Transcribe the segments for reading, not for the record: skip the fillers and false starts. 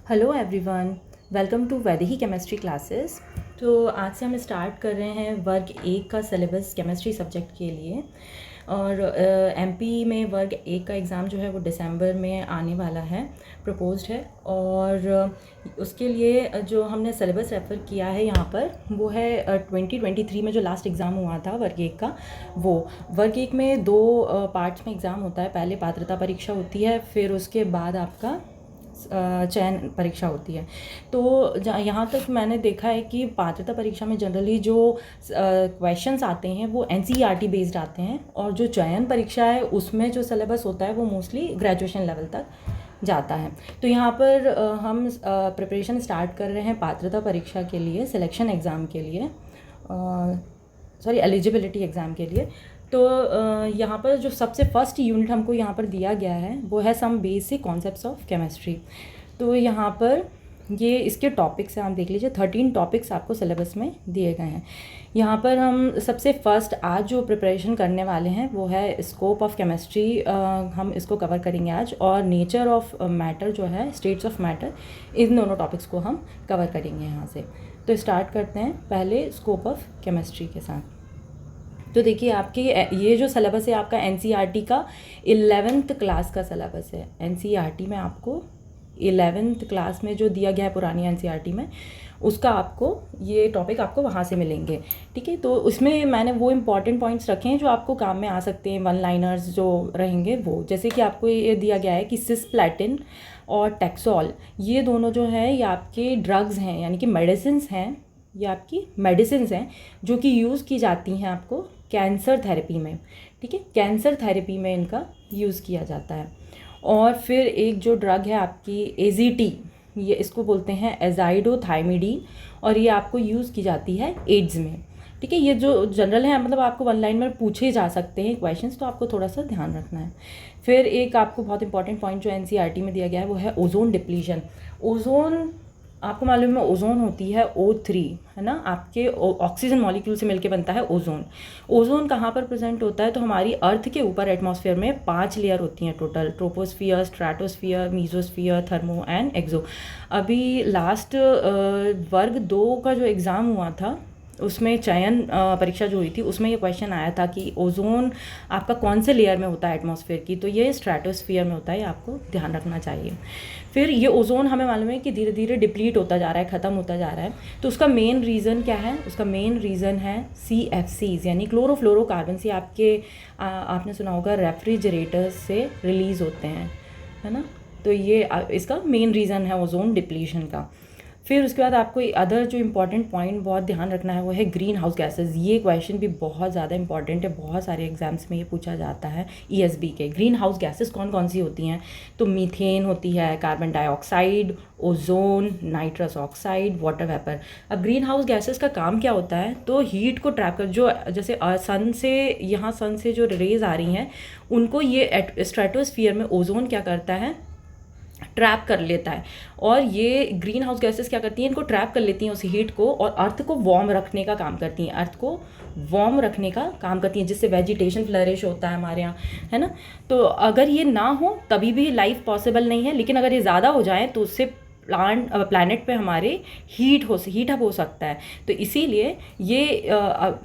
Hello everyone, welcome to Vaidehi chemistry classes. तो आज से हम स्टार्ट कर रहे हैं वर्ग एक का सिलेबस केमिस्ट्री सब्जेक्ट के लिए। और एमपी में वर्ग एक का एग्ज़ाम जो है वो दिसंबर में आने वाला है, प्रपोज्ड है। और उसके लिए जो हमने सिलेबस रेफ़र किया है यहाँ पर वो है 2023 में जो लास्ट एग्ज़ाम हुआ था वर्ग एक का। वो वर्ग एक में दो पार्ट्स में एग्ज़ाम होता है। पहले पात्रता परीक्षा होती है, फिर उसके बाद आपका चयन परीक्षा होती है। तो यहाँ तक मैंने देखा है कि पात्रता परीक्षा में जनरली जो क्वेश्चंस आते हैं वो एनसीईआरटी बेस्ड आते हैं, और जो चयन परीक्षा है उसमें जो सिलेबस होता है वो मोस्टली ग्रेजुएशन लेवल तक जाता है। तो यहाँ पर हम प्रिपरेशन स्टार्ट कर रहे हैं पात्रता परीक्षा के लिए, सिलेक्शन एग्ज़ाम के लिए, एलिजिबिलिटी एग्ज़ाम के लिए। तो यहाँ पर जो सबसे फर्स्ट यूनिट हमको यहाँ पर दिया गया है वो है some basic concepts of chemistry. तो यहाँ पर ये इसके टॉपिक्स हैं, आप देख लीजिए 13 टॉपिक्स आपको सिलेबस में दिए गए हैं। यहाँ पर हम सबसे फर्स्ट आज जो प्रिपरेशन करने वाले हैं वो है स्कोप ऑफ केमिस्ट्री, हम इसको कवर करेंगे आज। और नेचर ऑफ मैटर जो है, स्टेट्स ऑफ मैटर, इन दोनों टॉपिक्स को हम कवर करेंगे यहाँ से। तो स्टार्ट करते हैं पहले स्कोप ऑफ केमिस्ट्री के साथ। तो देखिए आपके ये जो सिलेबस है आपका एनसीईआरटी का 11th क्लास का सिलेबस है। एनसीईआरटी में आपको 11th क्लास में जो दिया गया है पुरानी एनसीईआरटी में, उसका आपको ये टॉपिक आपको वहाँ से मिलेंगे। ठीक है, तो उसमें मैंने वो इम्पॉर्टेंट पॉइंट्स रखे हैं जो आपको काम में आ सकते हैं, वन लाइनर्स जो रहेंगे वो। जैसे कि आपको ये दिया गया है कि सिस्प्लैटिन और टैक्सोल, ये दोनों जो है ये आपके ड्रग्स हैं, यानी कि मेडिसिन्स हैं, ये आपकी मेडिसिन्स हैं जो कि यूज़ की जाती हैं आपको कैंसर थेरेपी में। ठीक है, कैंसर थेरेपी में इनका यूज़ किया जाता है। और फिर एक जो ड्रग है आपकी एजीटी, ये इसको बोलते हैं एजाइडोथाइमिडीन, और ये आपको यूज़ की जाती है एड्स में। ठीक है, ये जो जनरल है, मतलब आपको वन लाइन में पूछे जा सकते हैं क्वेश्चंस, तो आपको थोड़ा सा ध्यान रखना है। फिर एक आपको बहुत इंपॉर्टेंट पॉइंट जो एनसीईआरटी में दिया गया है वो है ओजोन डिप्लीशन। ओजोन, आपको मालूम है ओजोन होती है O3, है ना, आपके ऑक्सीजन मॉलिक्यूल से मिलके बनता है ओजोन। ओजोन कहाँ पर प्रेजेंट होता है? तो हमारी अर्थ के ऊपर एटमॉस्फेयर में 5 लेयर होती हैं total: troposphere, stratosphere, mesosphere, thermo and exo. अभी लास्ट वर्ग 2 का जो एग्ज़ाम हुआ था उसमें चयन परीक्षा जो हुई थी उसमें ये क्वेश्चन आया था कि ओजोन आपका कौन से लेयर में होता है एटमॉस्फेयर की, तो ये स्ट्रेटोस्फियर में होता है, आपको ध्यान रखना चाहिए। फिर ये ओजोन हमें मालूम है कि धीरे धीरे डिप्लीट होता जा रहा है, ख़त्म होता जा रहा है। तो उसका मेन रीज़न क्या है? उसका मेन रीज़न है CFCs, यानी क्लोरोफ्लोरोकार्बन। से आपके आपने सुना होगा रेफ्रिजरेटर से रिलीज़ होते हैं, है ना। तो ये इसका मेन रीज़न है ओजोन डिप्लीशन का। फिर उसके बाद आपको अदर जो इम्पॉर्टेंट पॉइंट बहुत ध्यान रखना है वो है ग्रीन हाउस गैसेज। ये क्वेश्चन भी बहुत ज़्यादा इंपॉर्टेंट है, बहुत सारे एग्जाम्स में ये पूछा जाता है ESB के। ग्रीन हाउस गैसेज कौन कौन सी होती हैं? तो मीथेन होती है, carbon dioxide, ozone, nitrous oxide, water vapour. अब ग्रीन हाउस गैसेज का काम क्या होता है? तो हीट को ट्रैप कर, जो जैसे सन से, यहाँ सन से जो रेज आ रही हैं उनको ये स्ट्रेटोस्फियर में ओजोन क्या करता है? ट्रैप कर लेता है। और ये ग्रीन हाउस गैसेस क्या करती हैं? इनको ट्रैप कर लेती हैं उस हीट को, और अर्थ को वार्म रखने का काम करती हैं, अर्थ को वार्म रखने का काम करती हैं, जिससे वेजिटेशन फ्लरिश होता है हमारे यहाँ, है ना। तो अगर ये ना हो तभी भी लाइफ पॉसिबल नहीं है, लेकिन अगर ये ज़्यादा हो जाए तो उससे प्लैनेट पे हमारे हीट अप हो सकता है। तो इसीलिए ये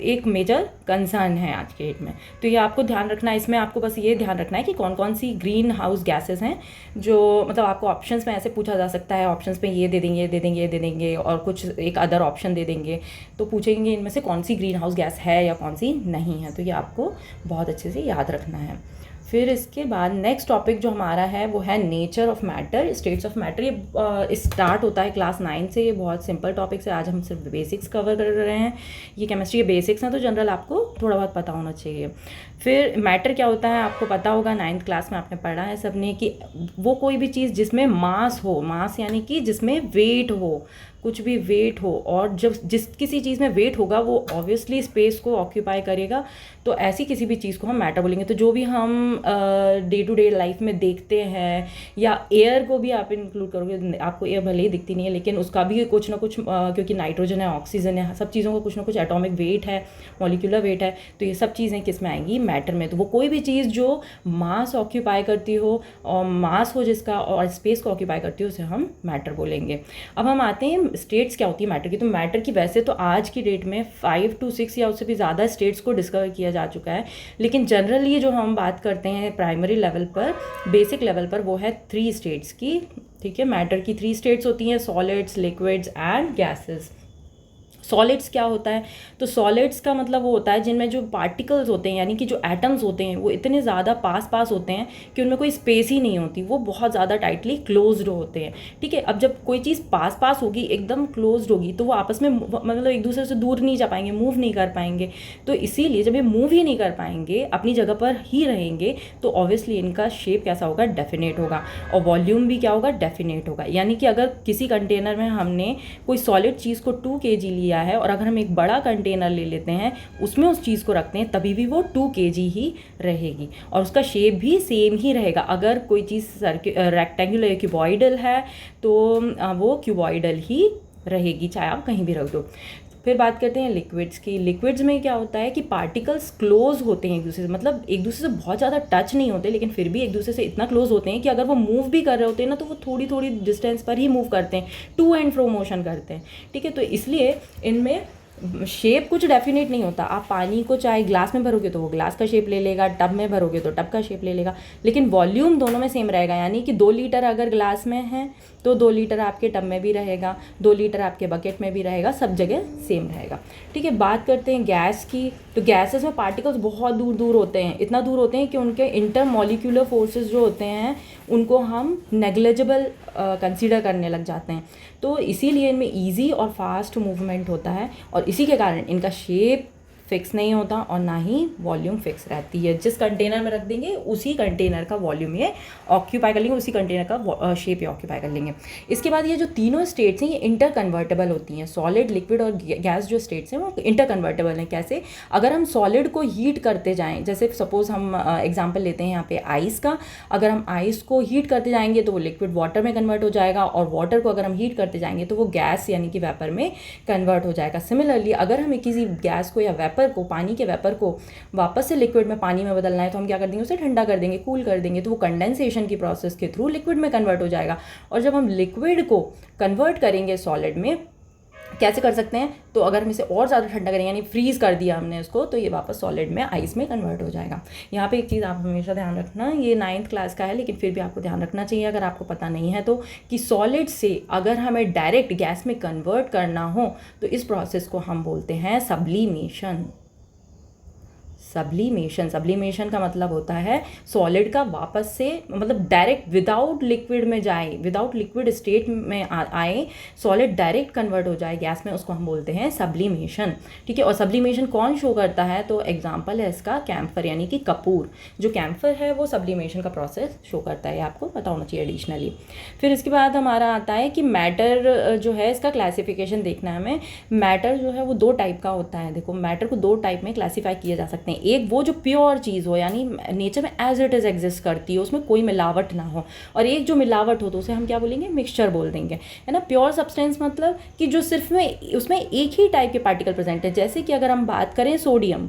एक मेजर कंसर्न है आज के डेट में। तो ये आपको ध्यान रखना है। इसमें आपको बस ये ध्यान रखना है कि कौन कौन सी ग्रीन हाउस गैसेस हैं, जो मतलब आपको ऑप्शंस में ऐसे पूछा जा सकता है, ऑप्शंस में ये दे देंगे, ये दे देंगे, ये दे देंगे, और कुछ एक अदर ऑप्शन दे देंगे, तो पूछेंगे इनमें से कौन सी ग्रीन हाउस गैस है या कौन सी नहीं है। तो ये आपको बहुत अच्छे से याद रखना है। फिर इसके बाद नेक्स्ट टॉपिक जो हमारा है वो है nature of matter, states of matter. ये स्टार्ट होता है क्लास 9 से। ये बहुत सिंपल टॉपिक्स है, आज हम सिर्फ बेसिक्स कवर कर रहे हैं। ये केमिस्ट्री के बेसिक्स हैं, तो जनरल आपको थोड़ा बहुत पता होना चाहिए। फिर मैटर क्या होता है आपको पता होगा, 9th क्लास में आपने पढ़ा है सबने, कि वो कोई भी चीज़ जिसमें मास हो, मास यानी कि जिसमें वेट हो, कुछ भी वेट हो, और जब किसी चीज़ में वेट होगा वो ऑब्वियसली स्पेस को ऑक्यूपाई करेगा, तो ऐसी किसी भी चीज़ को हम मैटर बोलेंगे। तो जो भी हम डे टू डे लाइफ में देखते हैं, या एयर को भी आप इंक्लूड करोगे, आपको एयर भले ही दिखती नहीं है लेकिन उसका भी कुछ ना कुछ, क्योंकि नाइट्रोजन है, ऑक्सीजन है, सब चीज़ों का कुछ ना कुछ एटॉमिक वेट है, मॉलिक्यूलर वेट है, तो ये सब चीज़ें किस में आएंगी? मैटर में। तो वो कोई भी चीज़ जो मास ऑक्यूपाई करती हो और मास हो जिसका और स्पेस को ऑक्यूपाई करती हो उसे हम मैटर बोलेंगे। अब हम आते हैं स्टेट्स क्या होती है मैटर की। तो मैटर की वैसे तो आज की डेट में 5 to 6 या उससे भी ज़्यादा स्टेट्स को डिस्कवर किया जा चुका है, लेकिन जनरली जो हम बात करते हैं प्राइमरी लेवल पर, बेसिक लेवल पर, वो है 3 स्टेट्स की। ठीक है, मैटर की 3 स्टेट्स होती हैं, solids, liquids and gases. Solids क्या होता है? तो सॉलिड्स का मतलब वो होता है जिनमें जो पार्टिकल्स होते हैं यानी कि जो एटम्स होते हैं वो इतने ज़्यादा पास होते हैं कि उनमें कोई स्पेस ही नहीं होती, वो बहुत ज़्यादा टाइटली क्लोज्ड होते हैं। ठीक है, अब जब कोई चीज़ पास होगी, एकदम क्लोज्ड होगी, तो वो आपस में मतलब एक दूसरे से दूर नहीं जा पाएंगे, मूव नहीं कर पाएंगे। तो इसीलिए जब ये मूव ही नहीं कर पाएंगे, अपनी जगह पर ही रहेंगे, तो ऑब्वियसली इनका शेप कैसा होगा? डेफिनेट होगा। और वॉल्यूम भी क्या होगा? डेफिनेट होगा। यानी कि अगर किसी कंटेनर में हमने कोई सॉलिड चीज़ को 2 kg लिया है और अगर हम एक बड़ा कंटेनर ले लेते हैं, उसमें उस चीज़ को रखते हैं, तभी भी वो 2 kg ही रहेगी और उसका शेप भी सेम ही रहेगा। अगर कोई चीज़ रेक्टेंगुलर या क्यूबॉइडल है तो वो क्यूबॉइडल ही रहेगी, चाहे आप कहीं भी रख दो। फिर बात करते हैं लिक्विड्स की। लिक्विड्स में क्या होता है कि पार्टिकल्स क्लोज होते हैं एक दूसरे से, मतलब एक दूसरे से बहुत ज़्यादा टच नहीं होते, लेकिन फिर भी एक दूसरे से इतना क्लोज होते हैं कि अगर वो मूव भी कर रहे होते हैं ना, तो वो थोड़ी थोड़ी डिस्टेंस पर ही मूव करते हैं, टू एंड फ्रो मोशन करते हैं। ठीक है, तो इसलिए इनमें शेप कुछ डेफिनेट नहीं होता। आप पानी को चाहे ग्लास में भरोगे तो वो ग्लास का शेप ले लेगा, टब में भरोगे तो टब का शेप ले लेगा, लेकिन वॉल्यूम दोनों में सेम रहेगा। यानी कि 2 लीटर अगर ग्लास में है तो 2 लीटर आपके टब में भी रहेगा, 2 लीटर आपके बकेट में भी रहेगा, सब जगह सेम रहेगा। ठीक है, बात करते हैं गैस की। तो गैसेस में पार्टिकल्स बहुत दूर दूर होते हैं, इतना दूर होते हैं कि उनके इंटर मॉलिक्यूलर फोर्सेस जो होते हैं उनको हम नेग्लिजिबल कंसीडर करने लग जाते हैं। तो इसीलिए इनमें ईजी और फास्ट मूवमेंट होता है और इसी के कारण इनका शेप फिक्स नहीं होता और ना ही वॉल्यूम फिक्स रहती है। जिस कंटेनर में रख देंगे उसी कंटेनर का वॉल्यूम ये ऑक्यूपाई कर लेंगे, उसी कंटेनर का शेप ये ऑक्यूपाई कर लेंगे। इसके बाद ये जो तीनों स्टेट्स हैं ये इंटर कन्वर्टेबल होती हैं। सॉलिड, लिक्विड और गैस जो स्टेट्स हैं वो इंटर कन्वर्टेबल हैं। कैसे? अगर हम सॉलिड को हीट करते जाएँ, जैसे सपोज हम एग्जाम्पल लेते हैं यहाँ पे आइस का, अगर हम आइस को हीट करते जाएंगे तो वो लिक्विड वाटर में कन्वर्ट हो जाएगा और वाटर को अगर हम हीट करते जाएंगे तो वो गैस यानी कि वेपर में कन्वर्ट हो जाएगा। सिमिलरली अगर हमें किसी गैस को या वेपर को, पानी के वेपर को वापस से लिक्विड में, पानी में बदलना है तो हम क्या कर देंगे? उसे ठंडा कर देंगे, कूल कर देंगे, तो वो कंडेंसेशन की प्रोसेस के थ्रू लिक्विड में कन्वर्ट हो जाएगा। और जब हम लिक्विड को कन्वर्ट करेंगे सॉलिड में, कैसे कर सकते हैं? तो अगर हम इसे और ज़्यादा ठंडा करेंगे यानी फ्रीज़ कर दिया हमने उसको, तो ये वापस सॉलिड में, आइस में कन्वर्ट हो जाएगा। यहाँ पे एक चीज़ आप हमेशा ध्यान रखना, ये 9th क्लास का है लेकिन फिर भी आपको ध्यान रखना चाहिए अगर आपको पता नहीं है तो, कि सॉलिड से अगर हमें डायरेक्ट गैस में कन्वर्ट करना हो तो इस प्रोसेस को हम बोलते हैं सब्लिमेशन। सब्लिमेशन का मतलब होता है सॉलिड का वापस से, मतलब डायरेक्ट विदाउट लिक्विड में जाए, विदाउट लिक्विड स्टेट में आए, सॉलिड डायरेक्ट कन्वर्ट हो जाए गैस में, उसको हम बोलते हैं सब्लिमेशन। ठीक है, और सब्लिमेशन कौन शो करता है? तो एग्जाम्पल है इसका कैम्फर यानी कि कपूर। जो कैम्फर है वो सब्लिमेशन का प्रोसेस शो करता है, आपको पता होना चाहिए एडिशनली। फिर इसके बाद हमारा आता है कि मैटर जो है, इसका क्लासिफिकेशन देखना है हमें। मैटर जो है वो 2 टाइप का होता है। देखो, मैटर को 2 टाइप में क्लासीफाई किए जा सकते हैं। एक वो जो प्योर चीज़ हो यानी नेचर में एज इट इज़ एग्जिस्ट करती है, उसमें कोई मिलावट ना हो, और एक जो मिलावट हो तो उसे हम क्या बोलेंगे? मिक्सचर बोल देंगे, है ना। प्योर सब्सटेंस मतलब कि जो सिर्फ में उसमें एक ही टाइप के पार्टिकल प्रेजेंट है। जैसे कि अगर हम बात करें सोडियम,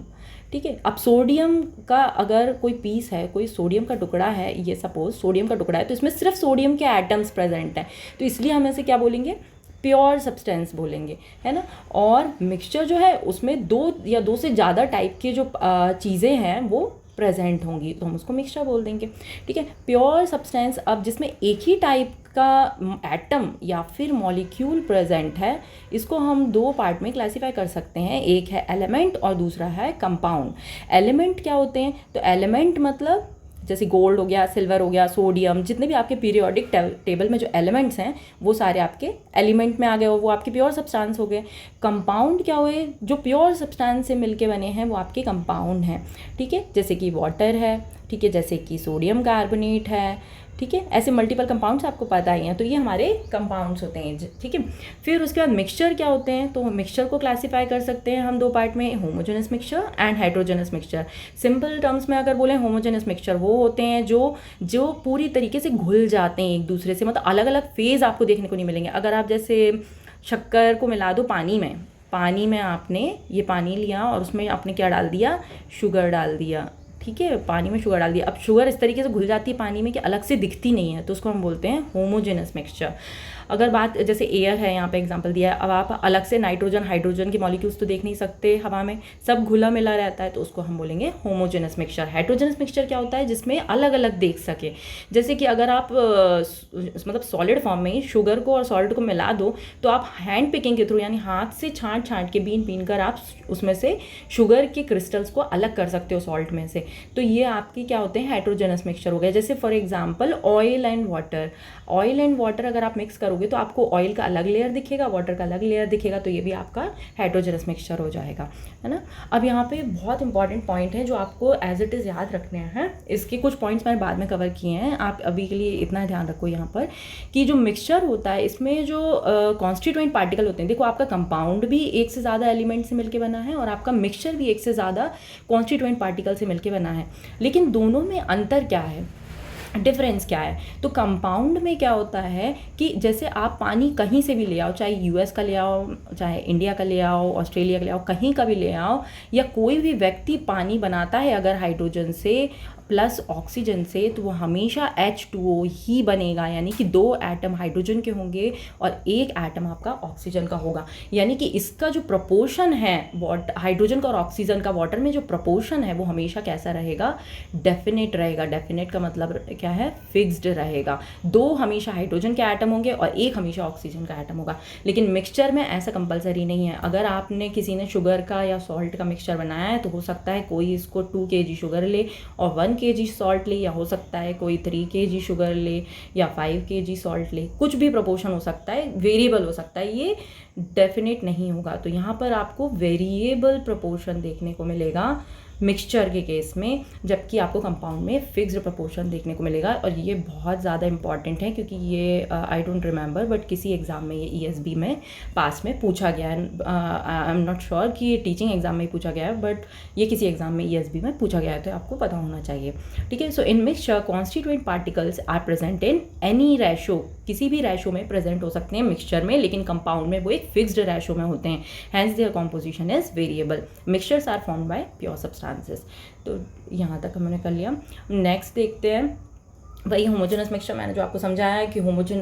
ठीक है, अब सोडियम का अगर कोई पीस है, कोई सोडियम का टुकड़ा है, ये सपोज सोडियम का टुकड़ा है, तो इसमें सिर्फ सोडियम के एटम्स प्रेजेंट हैं, तो इसलिए हम इसे क्या बोलेंगे? प्योर सब्सटेंस बोलेंगे, है ना। और मिक्सचर जो है उसमें 2 या 2 से ज़्यादा टाइप के जो चीज़ें हैं वो प्रेजेंट होंगी, तो हम उसको मिक्सचर बोल देंगे। ठीक है, प्योर सब्सटेंस अब जिसमें एक ही टाइप का एटम या फिर मॉलिक्यूल प्रेजेंट है, इसको हम 2 पार्ट में क्लासीफाई कर सकते हैं। एक है एलिमेंट और दूसरा है कंपाउंड। एलिमेंट क्या होते हैं? तो एलिमेंट मतलब जैसे गोल्ड हो गया, सिल्वर हो गया, सोडियम, जितने भी आपके पीरियोडिक टेबल में जो एलिमेंट्स हैं वो सारे आपके एलिमेंट में आ गए हो, वो आपके प्योर सब्सटेंस हो गए। कंपाउंड क्या हुए? जो प्योर सब्सटेंस से मिलके बने हैं वो आपके कंपाउंड हैं। ठीक है, जैसे कि वाटर है, ठीक है, जैसे कि सोडियम कार्बोनेट है, ठीक है, ऐसे मल्टीपल कंपाउंड्स आपको पता ही हैं, तो ये हमारे कंपाउंड्स होते हैं। ठीक है, फिर उसके बाद मिक्सचर क्या होते हैं? तो मिक्सचर को क्लासीफाई कर सकते हैं हम 2 पार्ट में, homogeneous mixture and heterogeneous mixture. Simple terms में अगर बोलें, होमोजेनस मिक्सचर वो होते हैं जो पूरी तरीके से घुल जाते हैं एक दूसरे से, मतलब अलग अलग फेज़ आपको देखने को नहीं मिलेंगे। अगर आप जैसे शक्कर को मिला दो पानी में आपने ये पानी लिया और उसमें आपने क्या डाल दिया? शुगर डाल दिया। ठीक है, पानी में शुगर डाल दिया। अब शुगर इस तरीके से घुल जाती है पानी में कि अलग से दिखती नहीं है, तो उसको हम बोलते हैं होमोजेनस मिक्सचर। अगर बात जैसे एयर है, यहाँ पे एग्जांपल दिया है, अब आप अलग से नाइट्रोजन हाइड्रोजन के मॉलिक्यूल्स तो देख नहीं सकते हवा में, सब घुला मिला रहता है, तो उसको हम बोलेंगे होमोजेनस मिक्सचर। हेट्रोजेनस मिक्सचर क्या होता है, जिसमें अलग अलग देख सके। जैसे कि अगर आप मतलब सॉलिड फॉर्म में शुगर को और सॉल्ट को मिला दो, तो आप हैंड पिकिंग के थ्रू यानी हाथ से छांट छांट के बीन कर आप उसमें से शुगर के क्रिस्टल्स को अलग कर सकते हो सॉल्ट में से। तो ये आपकी क्या होते हैं, हेट्रोजेनस मिक्सचर हो गया। जैसे for example oil and water, oil and water अगर आप मिक्स करोगे तो आपको ऑयल का अलग लेयर दिखेगा, वाटर का अलग लेयर दिखेगा, तो ये भी आपका हेट्रोजेनस मिक्सचर हो जाएगा, है ना। अब यहाँ पे बहुत इंपॉर्टेंट पॉइंट है जो आपको एज इट इज़ याद रखने हैं। इसके कुछ पॉइंट्स मैंने बाद में कवर किए हैं, आप अभी के लिए इतना ध्यान रखो यहाँ पर कि जो मिक्सचर होता है इसमें जो कॉन्स्टिट्यूएंट पार्टिकल होते हैं, देखो आपका कंपाउंड भी एक से ज़्यादा एलिमेंट से मिलकर बना है और आपका मिक्सचर भी एक से ज़्यादा कॉन्स्टिट्यूएंट पार्टिकल से मिलकर बना है, लेकिन दोनों में अंतर क्या है, डिफरेंस क्या है। तो कंपाउंड में क्या होता है कि जैसे आप पानी कहीं से भी ले आओ, चाहे यूएस का ले आओ, चाहे इंडिया का ले आओ, ऑस्ट्रेलिया का ले आओ, कहीं का भी ले आओ, या कोई भी व्यक्ति पानी बनाता है अगर हाइड्रोजन से प्लस ऑक्सीजन से, तो वो हमेशा H2O ही बनेगा, यानी कि 2 एटम हाइड्रोजन के होंगे और 1 एटम आपका ऑक्सीजन का होगा। यानी कि इसका जो प्रपोर्शन है हाइड्रोजन का और ऑक्सीजन का वाटर में जो प्रपोर्शन है वो हमेशा कैसा रहेगा, डेफिनेट रहेगा। डेफिनेट का मतलब क्या है, फिक्स्ड रहेगा। 2 हमेशा हाइड्रोजन के एटम होंगे और 1 हमेशा ऑक्सीजन का एटम होगा। लेकिन मिक्सचर में ऐसा कंपलसरी नहीं है। अगर आपने किसी ने शुगर का या सॉल्ट का मिक्सचर बनाया है तो हो सकता है कोई इसको 2 kg शुगर ले और 1 kg सॉल्ट ले, या हो सकता है कोई 3 kg शुगर ले या 5 kg सॉल्ट ले, कुछ भी प्रोपोर्शन हो सकता है, वेरिएबल हो सकता है, ये डेफिनेट नहीं होगा। तो यहाँ पर आपको वेरिएबल प्रोपोर्शन देखने को मिलेगा मिक्सचर के केस में, जबकि आपको कंपाउंड में फिक्स्ड प्रोपोर्शन देखने को मिलेगा। और ये बहुत ज़्यादा इंपॉर्टेंट है क्योंकि ये आई डोंट रिमेंबर बट किसी एग्ज़ाम में ये ESB में पास में पूछा गया है। आई एम नॉट श्योर कि ये टीचिंग एग्जाम में पूछा गया है, बट ये किसी एग्जाम में ESB में पूछा गया है, तो आपको पता होना चाहिए, ठीक है। So in mixture constituent particles are present in any ratio, किसी भी रेशो में प्रेजेंट हो सकते हैं मिक्सचर में, लेकिन कंपाउंड में वो एक फिक्स्ड रेशो में होते हैं, hence their composition is variable. Mixtures are formed by pure substances. तो यहाँ तक हमने कर लिया। नेक्स्ट देखते हैं वही होमोजेनस मिक्सचर, मैंने जो आपको समझाया है कि homogen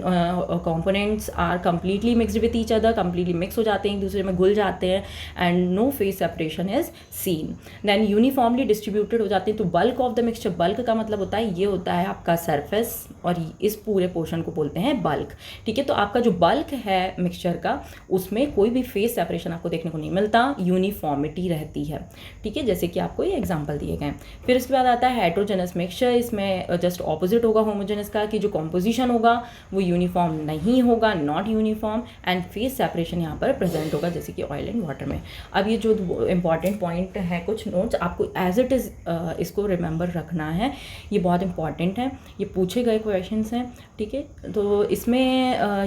components are completely mixed with each other, completely mix हो जाते हैं, एक दूसरे में घुल जाते हैं, and no phase separation is seen. Then uniformly distributed हो जाते हैं। तो bulk of the mixture, bulk का मतलब होता है ये होता है आपका सरफेस, और इस पूरे पोर्शन को बोलते हैं बल्क, ठीक है। तो आपका जो बल्क है मिक्सचर का, उसमें कोई भी फेज सेपरेशन आपको देखने को नहीं मिलता, यूनिफॉर्मिटी रहती है, ठीक है, जैसे कि आपको ये एग्जाम्पल दिए गए। फिर उसके बाद आता है हेट्रोजेनस मिक्सचर, इसमें जस्ट ऑपोजिट होगा होमोजेनस का, कि जो कॉम्पोजिशन होगा वो यूनिफॉर्म नहीं होगा, not uniform, and phase separation यहाँ पर प्रेजेंट होगा, जैसे कि ऑयल एंड वाटर में। अब ये जो इंपॉर्टेंट पॉइंट है, कुछ नोट्स आपको एज इट इज़ इसको रिमेंबर रखना है, ये बहुत इंपॉर्टेंट है, ये पूछे गए क्वेश्चंस हैं, ठीक है। तो इसमें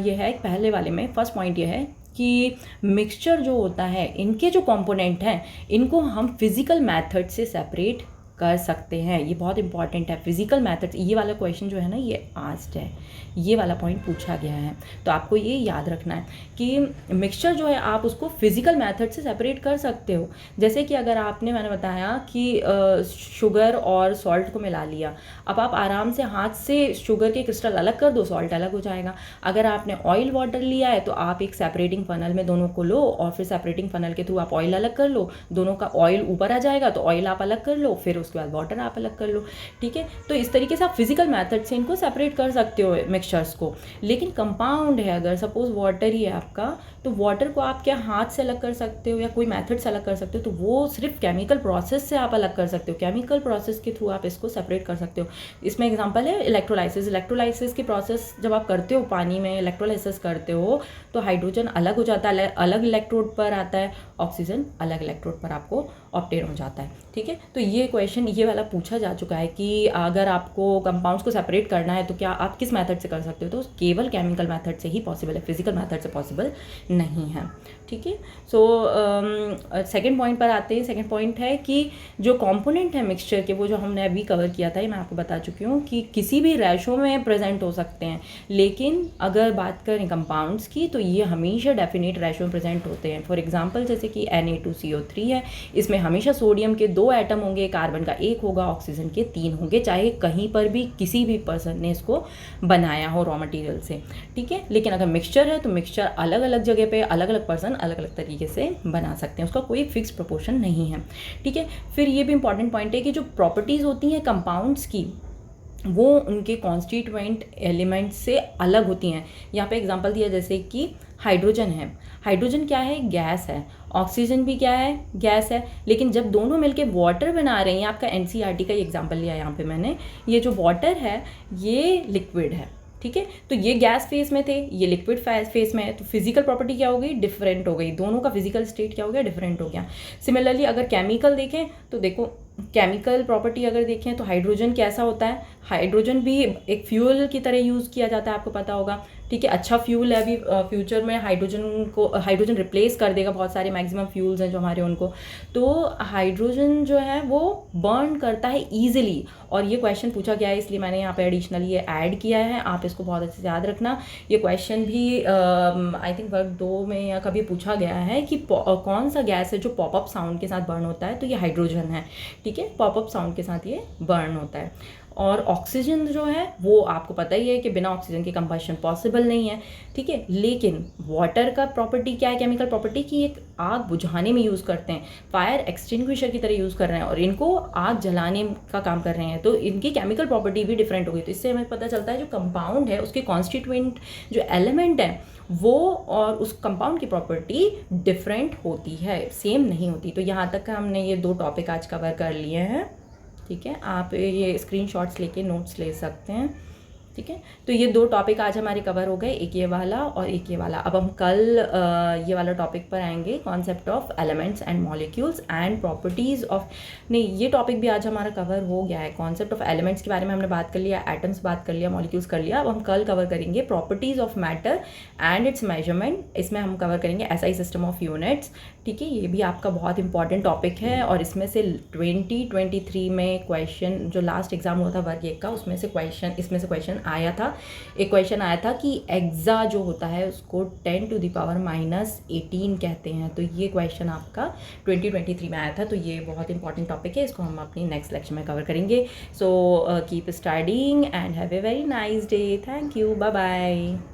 ये है, पहले वाले में फर्स्ट पॉइंट ये है कि मिक्सचर जो होता है, इनके जो कंपोनेंट हैं, इनको हम फिजिकल मेथड से सेपरेट कर सकते हैं। ये बहुत इंपॉर्टेंट है, फिजिकल मेथड। ये वाला क्वेश्चन जो है ना, ये आस्क्ड है, ये वाला पॉइंट पूछा गया है, तो आपको ये याद रखना है कि मिक्सचर जो है आप उसको फिजिकल मेथड से सेपरेट कर सकते हो। जैसे कि अगर मैंने बताया कि शुगर और सॉल्ट को मिला लिया, अब आप आराम से हाथ से शुगर के क्रिस्टल अलग कर दो, सॉल्ट अलग हो जाएगा। अगर आपने ऑयल वाटर लिया है तो आप एक सेपरेटिंग फनल में दोनों को लो, और फिर सेपरेटिंग फनल के थ्रू आप ऑयल अलग कर लो, दोनों का ऑयल ऊपर आ जाएगा तो ऑयल आप अलग कर लो, फिर उसके बाद वाटर आप अलग कर लो, ठीक है। तो इस तरीके से आप फिजिकल मेथड से इनको सेपरेट कर सकते हो मिक्सचर्स को। लेकिन कंपाउंड है, अगर सपोज वाटर ही है आपका, तो वाटर को आप क्या हाथ से अलग कर सकते हो या कोई मेथड से अलग कर सकते हो, तो वो सिर्फ केमिकल प्रोसेस से आप अलग कर सकते हो, केमिकल प्रोसेस के थ्रू आप इसको सेपरेट कर सकते हो। इसमें एग्जांपल है इलेक्ट्रोलाइसिस। इलेक्ट्रोलाइसिस की प्रोसेस जब आप करते हो, पानी में इलेक्ट्रोलाइसिस करते हो, तो हाइड्रोजन अलग हो जाता है, अलग इलेक्ट्रोड पर आता है, ऑक्सीजन अलग इलेक्ट्रोड पर आपको ऑब्टेन हो जाता है, ठीक है। तो ये क्वेश्चन ये वाला पूछा जा चुका है कि अगर आपको कंपाउंड्स को सेपरेट करना है तो क्या आप किस मेथड से कर सकते हो, तो केवल केमिकल मेथड से ही पॉसिबल है, फिजिकल मेथड से पॉसिबल नहीं है, ठीक है। सो सेकंड पॉइंट पर आते हैं। सेकंड पॉइंट है कि जो कंपोनेंट है मिक्सचर के, वो जो हमने अभी कवर किया था, ये मैं आपको बता चुकी हूँ कि किसी भी रेशो में प्रेजेंट हो सकते हैं, लेकिन अगर बात करें कंपाउंड्स की तो ये हमेशा डेफिनेट रेशो में प्रेजेंट होते हैं। फॉर एग्जांपल जैसे कि Na2CO3 है, इसमें हमेशा सोडियम के 2 एटम होंगे, कार्बन कार्बन का 1 होगा, ऑक्सीजन के 3 होंगे, चाहे कहीं पर भी किसी भी पर्सन ने इसको बनाया हो रॉ मटेरियल से, ठीक है। लेकिन अगर मिक्सचर है तो मिक्सचर अलग अलग जगह पे अलग अलग पर्सन अलग अलग तरीके से बना सकते हैं, उसका कोई फिक्स प्रोपोर्शन नहीं है, ठीक है। फिर ये भी इंपॉर्टेंट पॉइंट है कि जो प्रॉपर्टीज़ होती हैं कंपाउंड्स की वो उनके कॉन्स्टिट्यूएंट एलिमेंट से अलग होती हैं। यहाँ पे एग्जांपल दिया जैसे कि हाइड्रोजन है, हाइड्रोजन क्या है, गैस है, ऑक्सीजन भी क्या है, गैस है, लेकिन जब दोनों मिलके वाटर बना रहे हैं, आपका एनसीईआरटी का एग्जांपल लिया यहाँ पे मैंने, ये जो वाटर है ये लिक्विड है, ठीक है। तो ये गैस फेस में थे, ये लिक्विड फेस में है, तो फिजिकल प्रॉपर्टी क्या हो गई, डिफरेंट हो गई, दोनों का फिजिकल स्टेट क्या हो गया, डिफरेंट हो गया। सिमिलरली अगर केमिकल देखें तो देखो केमिकल प्रॉपर्टी अगर देखें तो हाइड्रोजन कैसा होता है, हाइड्रोजन भी एक फ्यूल की तरह यूज़ किया जाता है, आपको पता होगा, ठीक है। अच्छा फ्यूल है, अभी फ्यूचर में हाइड्रोजन रिप्लेस कर देगा बहुत सारे मैक्सिमम फ्यूल्स हैं जो हमारे उनको। तो हाइड्रोजन जो है वो बर्न करता है ईजिली, और ये क्वेश्चन पूछा गया है इसलिए मैंने यहाँ पे एडिशनली ये ऐड किया है, आप इसको बहुत अच्छे से याद रखना। ये क्वेश्चन भी आई थिंक वर्ग 2 में या कभी पूछा गया है कि कौन सा गैस है जो पॉपअप साउंड के साथ बर्न होता है, तो ये हाइड्रोजन है, ठीक है, पॉपअप साउंड के साथ ये बर्न होता है। और ऑक्सीजन जो है वो आपको पता ही है कि बिना ऑक्सीजन के कंबशन पॉसिबल नहीं है, ठीक है। लेकिन वाटर का प्रॉपर्टी क्या है, केमिकल प्रॉपर्टी की एक आग बुझाने में यूज़ करते हैं, फायर एक्सटिंग्विशर की तरह यूज़ कर रहे हैं और इनको आग जलाने का काम कर रहे हैं, तो इनकी केमिकल प्रॉपर्टी भी डिफरेंट हो गई। तो इससे हमें पता चलता है जो कंपाउंड है उसके कॉन्स्टिट्यूएंट जो एलिमेंट है वो और उस कंपाउंड की प्रॉपर्टी डिफरेंट होती है, सेम नहीं होती। तो यहाँ तक हमने ये 2 टॉपिक आज कवर कर लिए हैं, ठीक है। आप ये स्क्रीनशॉट्स लेके नोट्स ले सकते हैं, ठीक है। तो ये 2 टॉपिक आज हमारे कवर हो गए, एक ये वाला और एक ये वाला। अब हम कल ये वाला टॉपिक पर आएंगे, concept of elements and molecules and properties of, नहीं ये टॉपिक भी आज हमारा कवर हो गया है। कॉन्सेप्ट ऑफ एलिमेंट्स के बारे में हमने बात कर लिया, एटम्स बात कर लिया, मॉलिक्यूल्स कर लिया। अब हम कल कवर करेंगे properties of matter and it's measurement, इसमें हम कवर करेंगे एसआई सिस्टम ऑफ यूनिट्स, ठीक है। ये भी आपका बहुत इंपॉर्टेंट टॉपिक है और इसमें से 2023 में क्वेश्चन जो लास्ट एग्जाम हुआ था वर्ग 1 का, उसमें से इसमें से क्वेश्चन आया था। एक क्वेश्चन आया था कि एक्सा जो होता है उसको 10⁻⁻18 कहते हैं, तो ये क्वेश्चन आपका 2023 में आया था। तो ये बहुत इंपॉर्टेंट टॉपिक है, इसको हम अपनी नेक्स्ट लेक्चर में कवर करेंगे। So keep studying and have a very nice day. Thank you, bye bye.